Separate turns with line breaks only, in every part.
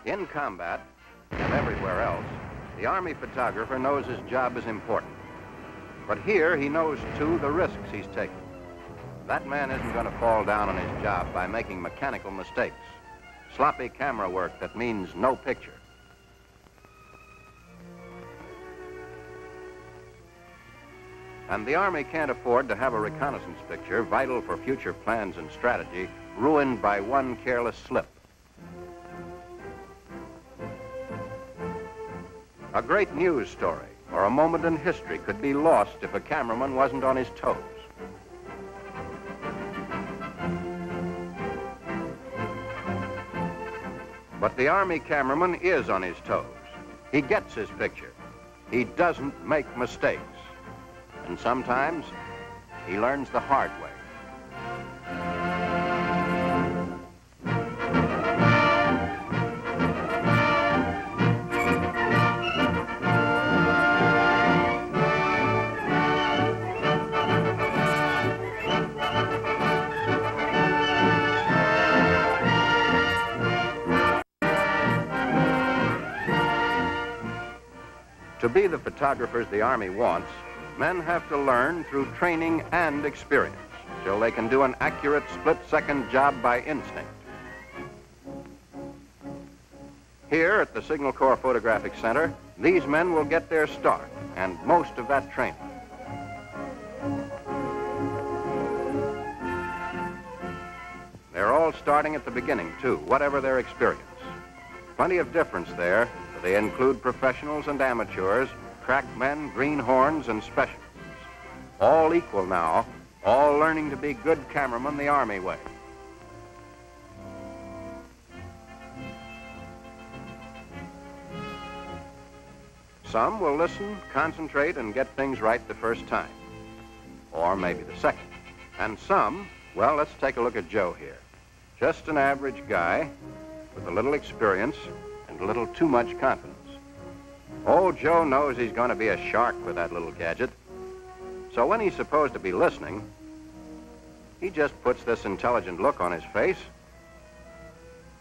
In combat, and everywhere else, the Army photographer knows his job is important. But here, he knows, too, the risks he's taking. That man isn't going to fall down on his job by making mechanical mistakes. Sloppy camera work that means no picture. And the Army can't afford to have a reconnaissance picture, vital for future plans and strategy, ruined by one careless slip. A great news story or a moment in history could be lost if a cameraman wasn't on his toes. But the Army cameraman is on his toes. He gets his picture. He doesn't make mistakes. And sometimes he learns the hard way. To be the photographers the Army wants, men have to learn through training and experience till they can do an accurate split-second job by instinct. Here at the Signal Corps Photographic Center, these men will get their start and most of that training. They're all starting at the beginning, too, whatever their experience. Plenty of difference there. They include professionals and amateurs, crack men, greenhorns, and specialists. All equal now, all learning to be good cameramen the Army way. Some will listen, concentrate, and get things right the first time, or maybe the second. And some, well, let's take a look at Joe here. Just an average guy with a little experience and a little too much confidence. Oh, Joe knows he's going to be a shark with that little gadget. So when he's supposed to be listening, he just puts this intelligent look on his face,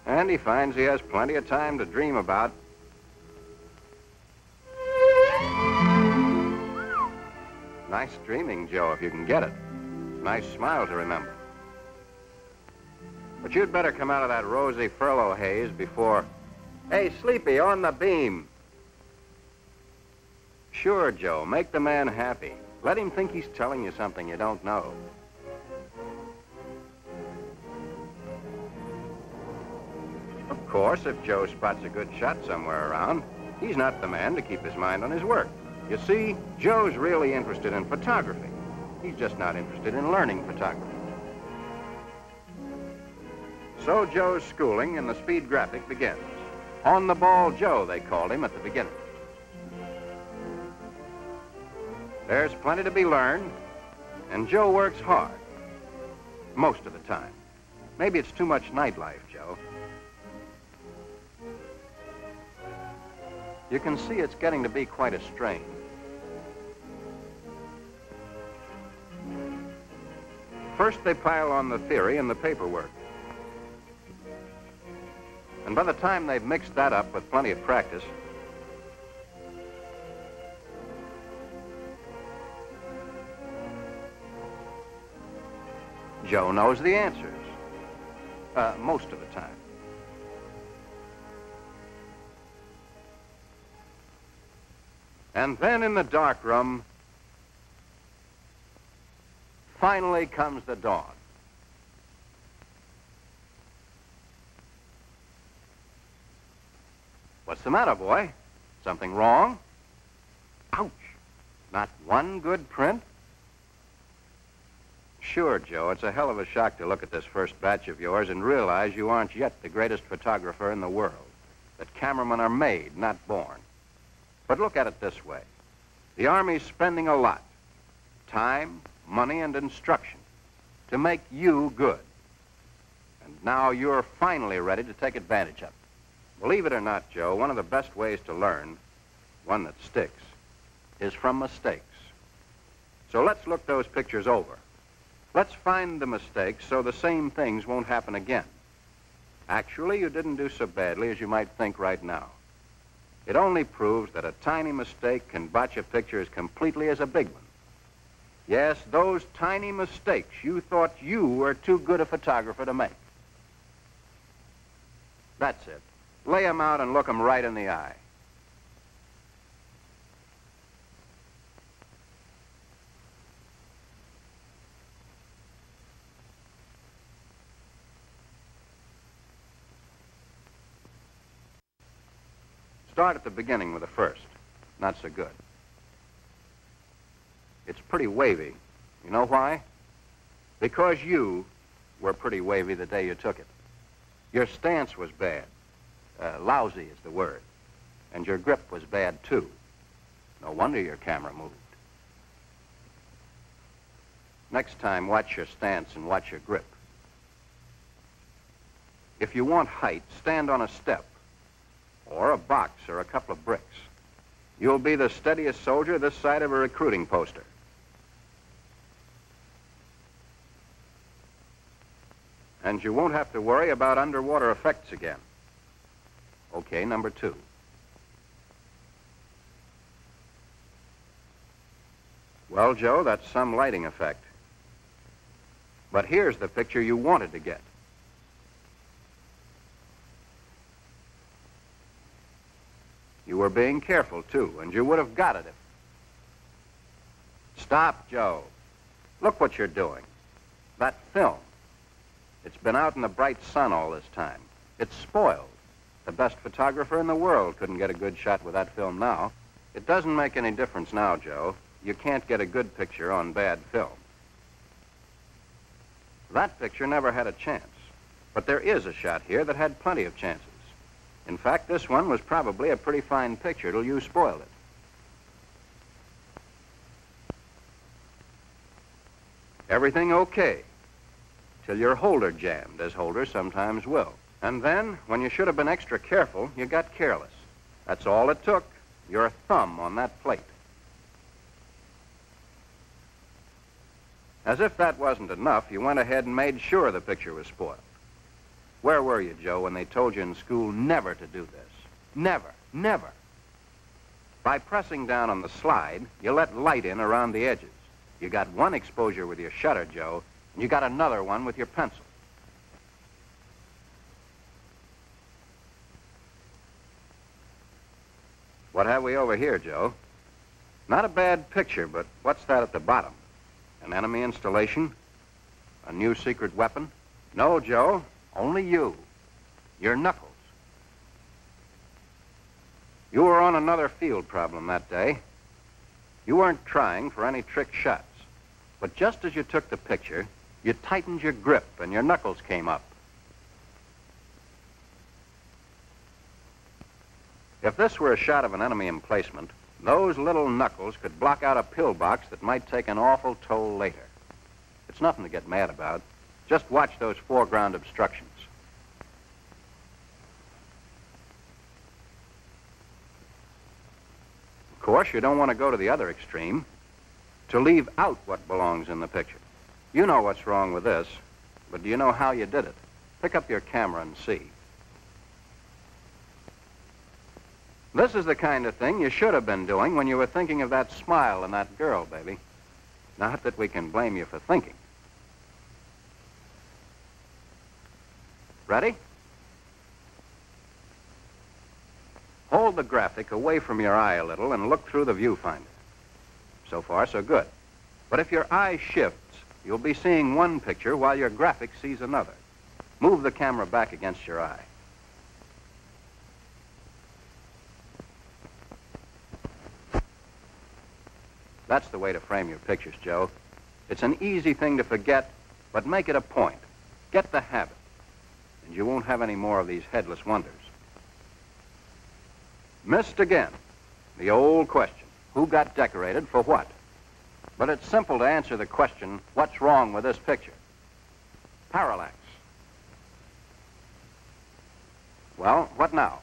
and he finds he has plenty of time to dream about. Nice dreaming, Joe, if you can get it. Nice smile to remember. But you'd better come out of that rosy furlough haze before... Hey, Sleepy, on the beam. Sure, Joe, make the man happy. Let him think he's telling you something you don't know. Of course, if Joe spots a good shot somewhere around, he's not the man to keep his mind on his work. You see, Joe's really interested in photography. He's just not interested in learning photography. So Joe's schooling in the speed graphic begins. On the ball Joe, they called him at the beginning. There's plenty to be learned, and Joe works hard, most of the time. Maybe it's too much nightlife, Joe. You can see it's getting to be quite a strain. First, they pile on the theory and the paperwork. And by the time they've mixed that up with plenty of practice, Joe knows the answers, most of the time. And then in the darkroom, finally comes the dawn. What's the matter, boy? Something wrong? Ouch! Not one good print? Sure, Joe, it's a hell of a shock to look at this first batch of yours and realize you aren't yet the greatest photographer in the world. That cameramen are made, not born. But look at it this way. The Army's spending a lot. Time, money, and instruction to make you good. And now you're finally ready to take advantage of it. Believe it or not, Joe, one of the best ways to learn, one that sticks, is from mistakes. So let's look those pictures over. Let's find the mistakes so the same things won't happen again. Actually, you didn't do so badly as you might think right now. It only proves that a tiny mistake can botch a picture as completely as a big one. Yes, those tiny mistakes you thought you were too good a photographer to make. That's it. Lay 'em out and look 'em right in the eye. Start at the beginning with the first. Not so good. It's pretty wavy. You know why? Because you were pretty wavy the day you took it. Your stance was bad. Lousy is the word. And your grip was bad, too. No wonder your camera moved. Next time, watch your stance and watch your grip. If you want height, stand on a step, or a box, or a couple of bricks. You'll be the steadiest soldier this side of a recruiting poster. And you won't have to worry about underwater effects again. Okay, number 2. Well, Joe, that's some lighting effect. But here's the picture you wanted to get. You were being careful, too, and you would have got it if... Stop, Joe. Look what you're doing. That film. It's been out in the bright sun all this time. It's spoiled. The best photographer in the world couldn't get a good shot with that film now. It doesn't make any difference now, Joe. You can't get a good picture on bad film. That picture never had a chance. But there is a shot here that had plenty of chances. In fact, this one was probably a pretty fine picture till you spoiled it. Everything okay, till your holder jammed, as holders sometimes will. And then, when you should have been extra careful, you got careless. That's all it took, your thumb on that plate. As if that wasn't enough, you went ahead and made sure the picture was spoiled. Where were you, Joe, when they told you in school never to do this? Never, never. By pressing down on the slide, you let light in around the edges. You got one exposure with your shutter, Joe, and you got another one with your pencil. What have we over here, Joe? Not a bad picture, but what's that at the bottom? An enemy installation? A new secret weapon? No, Joe, only you. Your knuckles. You were on another field problem that day. You weren't trying for any trick shots. But just as you took the picture, you tightened your grip and your knuckles came up. If this were a shot of an enemy emplacement, those little knuckles could block out a pillbox that might take an awful toll later. It's nothing to get mad about. Just watch those foreground obstructions. Of course, you don't want to go to the other extreme, to leave out what belongs in the picture. You know what's wrong with this, but do you know how you did it? Pick up your camera and see. This is the kind of thing you should have been doing when you were thinking of that smile and that girl, baby. Not that we can blame you for thinking. Ready? Hold the graphic away from your eye a little and look through the viewfinder. So far, so good. But if your eye shifts, you'll be seeing one picture while your graphic sees another. Move the camera back against your eye. That's the way to frame your pictures, Joe. It's an easy thing to forget, but make it a point. Get the habit, and you won't have any more of these headless wonders. Missed again. The old question, who got decorated for what? But it's simple to answer the question, what's wrong with this picture? Parallax. Well, what now?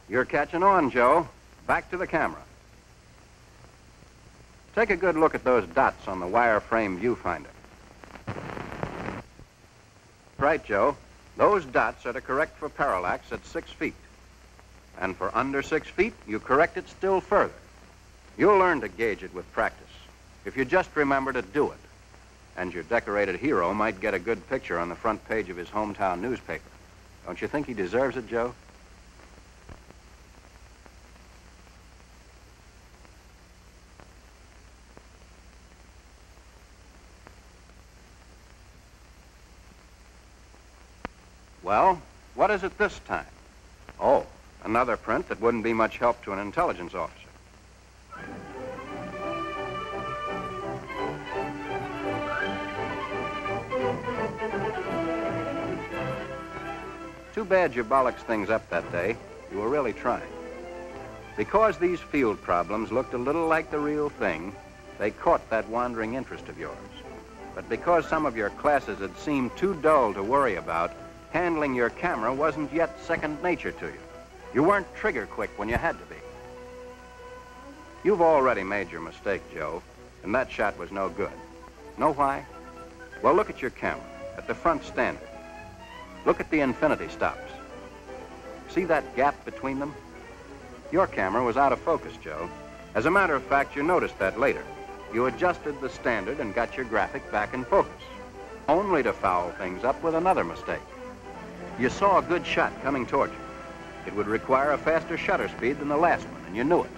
You're catching on, Joe. Back to the camera. Take a good look at those dots on the wireframe viewfinder. Right, Joe. Those dots are to correct for parallax at 6 feet. And for under 6 feet, you correct it still further. You'll learn to gauge it with practice, if you just remember to do it. And your decorated hero might get a good picture on the front page of his hometown newspaper. Don't you think he deserves it, Joe? Well, what is it this time? Oh, another print that wouldn't be much help to an intelligence officer. Too bad you bollocked things up that day. You were really trying. Because these field problems looked a little like the real thing, they caught that wandering interest of yours. But because some of your classes had seemed too dull to worry about, handling your camera wasn't yet second nature to you. You weren't trigger quick when you had to be. You've already made your mistake, Joe, and that shot was no good. Know why? Well, look at your camera, at the front standard. Look at the infinity stops. See that gap between them? Your camera was out of focus, Joe. As a matter of fact, you noticed that later. You adjusted the standard and got your graphic back in focus, only to foul things up with another mistake. You saw a good shot coming toward you. It would require a faster shutter speed than the last one, and you knew it.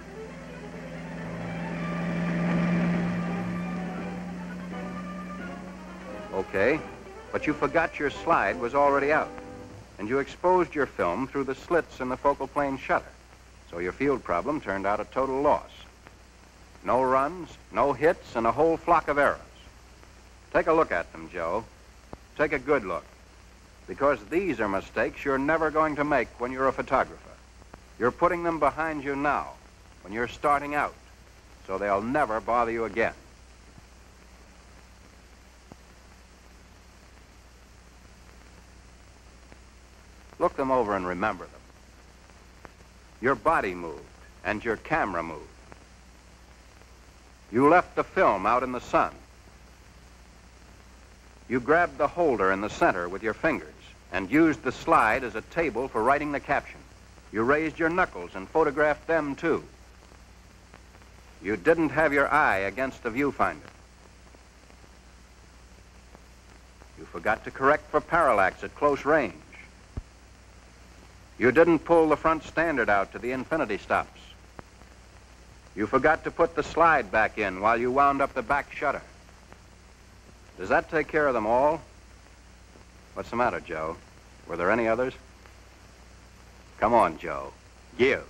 Okay, but you forgot your slide was already out, and you exposed your film through the slits in the focal plane shutter, so your field problem turned out a total loss. No runs, no hits, and a whole flock of errors. Take a look at them, Joe. Take a good look. Because these are mistakes you're never going to make when you're a photographer. You're putting them behind you now, when you're starting out, so they'll never bother you again. Look them over and remember them. Your body moved, and your camera moved. You left the film out in the sun. You grabbed the holder in the center with your fingers and used the slide as a table for writing the caption. You raised your knuckles and photographed them, too. You didn't have your eye against the viewfinder. You forgot to correct for parallax at close range. You didn't pull the front standard out to the infinity stops. You forgot to put the slide back in while you wound up the back shutter. Does that take care of them all? What's the matter, Joe? Were there any others? Come on, Joe. Give.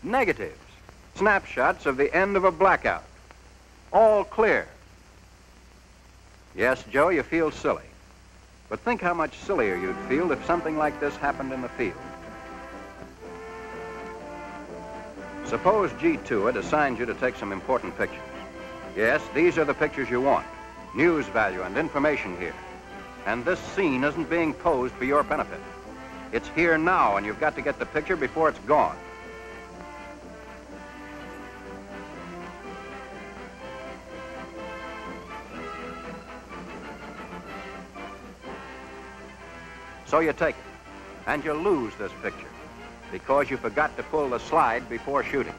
Negatives. Snapshots of the end of a blackout. All clear. Yes, Joe, you feel silly. But think how much sillier you'd feel if something like this happened in the field. Suppose G2 had assigned you to take some important pictures. Yes, these are the pictures you want. News value and information here. And this scene isn't being posed for your benefit. It's here now, and you've got to get the picture before it's gone. So you take it, and you lose this picture because you forgot to pull the slide before shooting.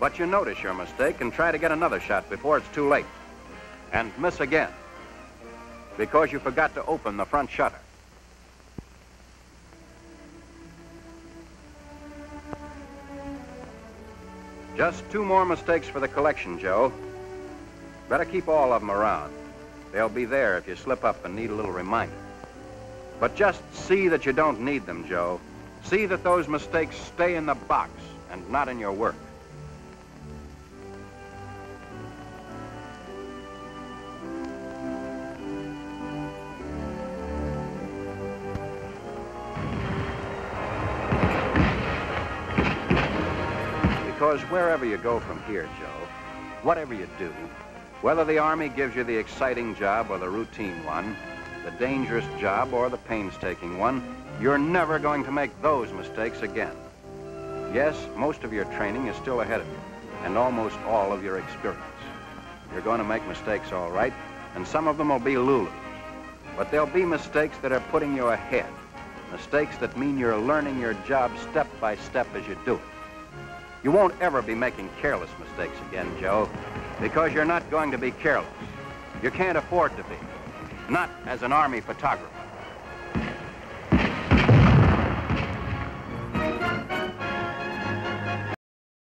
But you notice your mistake and try to get another shot before it's too late, and miss again because you forgot to open the front shutter. Just 2 more mistakes for the collection, Joe. Better keep all of them around. They'll be there if you slip up and need a little reminder. But just see that you don't need them, Joe. See that those mistakes stay in the box and not in your work. Because wherever you go from here, Joe, whatever you do, whether the Army gives you the exciting job or the routine one, the dangerous job or the painstaking one, you're never going to make those mistakes again. Yes, most of your training is still ahead of you, and almost all of your experience. You're going to make mistakes, all right, and some of them will be Lulus. But there'll be mistakes that are putting you ahead. Mistakes that mean you're learning your job step by step as you do it. You won't ever be making careless mistakes again, Joe, because you're not going to be careless. You can't afford to be. Not as an Army photographer.